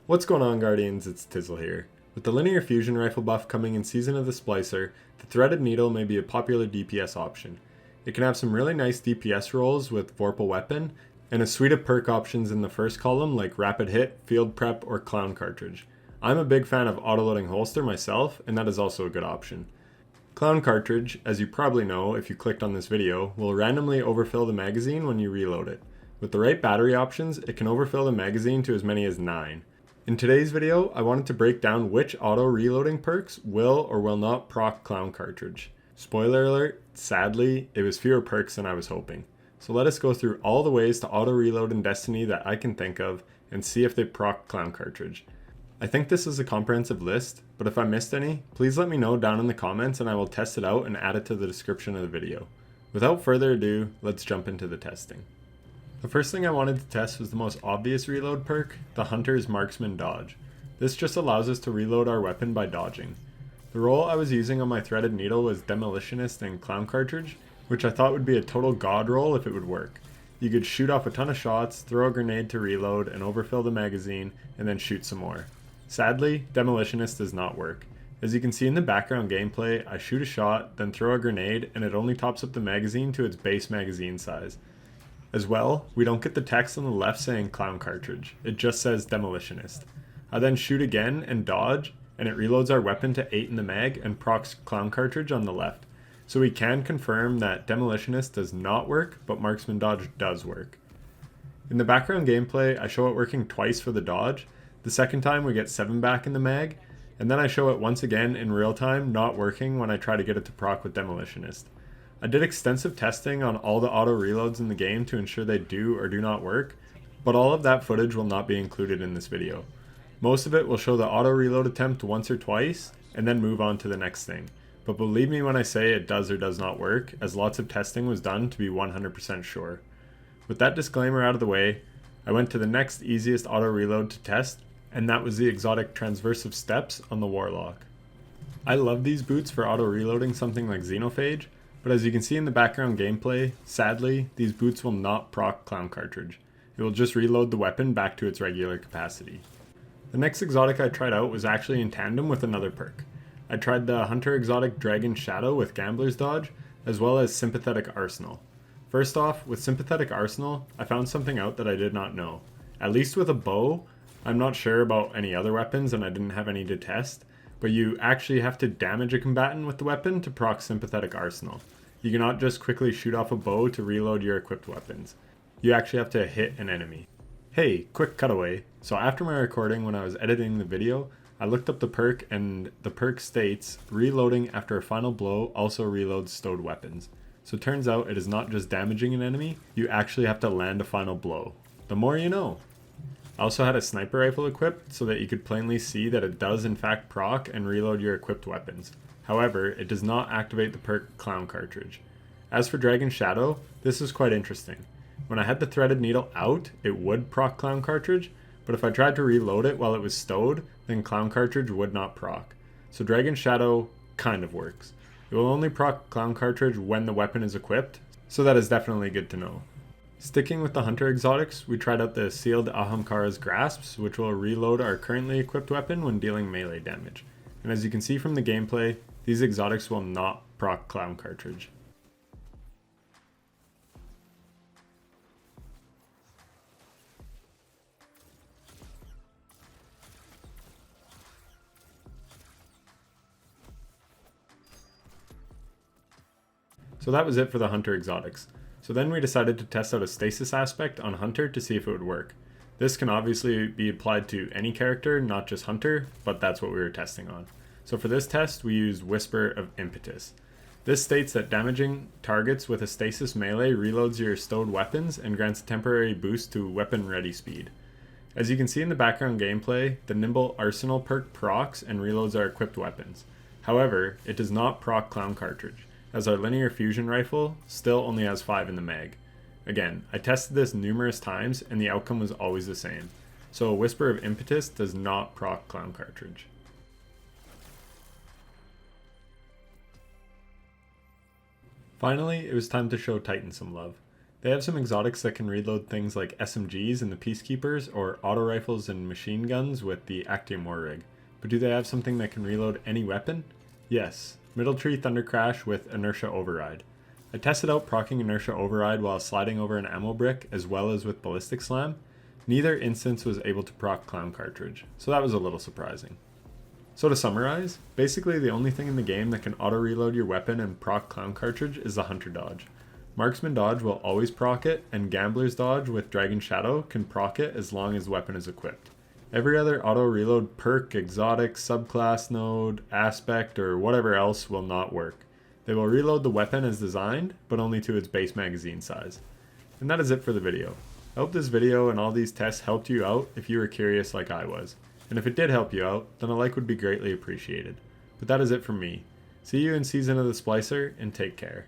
What's going on, Guardians? It's Tizzle here. With the linear fusion rifle buff coming in Season of the Splicer, the threaded needle may be a popular DPS option. It can have some really nice DPS rolls with Vorpal Weapon, and a suite of perk options in the first column like Rapid Hit, Field Prep, or Clown Cartridge. I'm a big fan of autoloading holster myself, and that is also a good option. Clown Cartridge, as you probably know if you clicked on this video, will randomly overfill the magazine when you reload it. With the right battery options, it can overfill the magazine to as many as 9. In today's video, I wanted to break down which auto reloading perks will or will not proc Clown Cartridge. Spoiler alert, sadly, it was fewer perks than I was hoping. So let us go through all the ways to auto reload in Destiny that I can think of and see if they proc Clown Cartridge. I think this is a comprehensive list, but if I missed any, please let me know down in the comments and I will test it out and add it to the description of the video. Without further ado, let's jump into the testing. The first thing I wanted to test was the most obvious reload perk, the Hunter's Marksman Dodge. This just allows us to reload our weapon by dodging. The roll I was using on my threaded needle was Demolitionist and Clown Cartridge, which I thought would be a total god roll if it would work. You could shoot off a ton of shots, throw a grenade to reload and overfill the magazine, and then shoot some more. Sadly, Demolitionist does not work. As you can see in the background gameplay, I shoot a shot, then throw a grenade, and it only tops up the magazine to its base magazine size. As well, we don't get the text on the left saying Clown Cartridge, it just says Demolitionist. I then shoot again and dodge, and it reloads our weapon to 8 in the mag and procs Clown Cartridge on the left. So we can confirm that Demolitionist does not work, but Marksman Dodge does work. In the background gameplay, I show it working twice for the dodge. The second time we get 7 back in the mag, and then I show it once again in real time not working when I try to get it to proc with Demolitionist. I did extensive testing on all the auto reloads in the game to ensure they do or do not work, but all of that footage will not be included in this video. Most of it will show the auto reload attempt once or twice, and then move on to the next thing. But believe me when I say it does or does not work, as lots of testing was done to be 100% sure. With that disclaimer out of the way, I went to the next easiest auto reload to test, and that was the exotic Transversive Steps on the Warlock. I love these boots for auto reloading something like Xenophage, but as you can see in the background gameplay, sadly, these boots will not proc Clown Cartridge. It will just reload the weapon back to its regular capacity. The next exotic I tried out was actually in tandem with another perk. I tried the Hunter exotic Dragon Shadow with Gambler's Dodge, as well as Sympathetic Arsenal. First off, with Sympathetic Arsenal, I found something out that I did not know. At least with a bow, I'm not sure about any other weapons and I didn't have any to test, but you actually have to damage a combatant with the weapon to proc Sympathetic Arsenal. You cannot just quickly shoot off a bow to reload your equipped weapons. You actually have to hit an enemy. Hey, quick cutaway. So after my recording when I was editing the video, I looked up the perk and the perk states, reloading after a final blow also reloads stowed weapons. So it turns out it is not just damaging an enemy, you actually have to land a final blow. The more you know. I also had a sniper rifle equipped so that you could plainly see that it does in fact proc and reload your equipped weapons. However, it does not activate the perk Clown Cartridge. As for Dragon Shadow, this is quite interesting. When I had the threaded needle out, it would proc Clown Cartridge, but if I tried to reload it while it was stowed, then Clown Cartridge would not proc. So Dragon Shadow kind of works. It will only proc Clown Cartridge when the weapon is equipped, so that is definitely good to know. Sticking with the Hunter exotics, we tried out the sealed Ahamkara's Grasps, which will reload our currently equipped weapon when dealing melee damage. And as you can see from the gameplay, these exotics will not proc Clown Cartridge. So that was it for the Hunter exotics. So then we decided to test out a stasis aspect on Hunter to see if it would work. This can obviously be applied to any character, not just Hunter, but that's what we were testing on. So for this test, we used Whisper of Impetus. This states that damaging targets with a stasis melee reloads your stowed weapons and grants a temporary boost to weapon ready speed. As you can see in the background gameplay, the Nimble Arsenal perk procs and reloads our equipped weapons. However, it does not proc Clown Cartridge, as our linear fusion rifle still only has 5 in the mag. Again, I tested this numerous times and the outcome was always the same. So a Whisper of Impetus does not proc Clown Cartridge. Finally, it was time to show Titan some love. They have some exotics that can reload things like SMGs in the Peacekeepers or auto rifles and machine guns with the Actium War Rig. But do they have something that can reload any weapon? Yes, Middle Tree Thunder Crash with Inertia Override. I tested out proccing Inertia Override while sliding over an ammo brick as well as with Ballistic Slam. Neither instance was able to proc Clown Cartridge, so that was a little surprising. So to summarize, basically the only thing in the game that can auto-reload your weapon and proc Clown Cartridge is the Hunter Dodge. Marksman Dodge will always proc it, and Gambler's Dodge with Dragon Shadow can proc it as long as the weapon is equipped. Every other auto-reload perk, exotic, subclass node, aspect, or whatever else will not work. They will reload the weapon as designed, but only to its base magazine size. And that is it for the video. I hope this video and all these tests helped you out if you were curious like I was. And if it did help you out, then a like would be greatly appreciated. But that is it from me. See you in Season of the Splicer, and take care.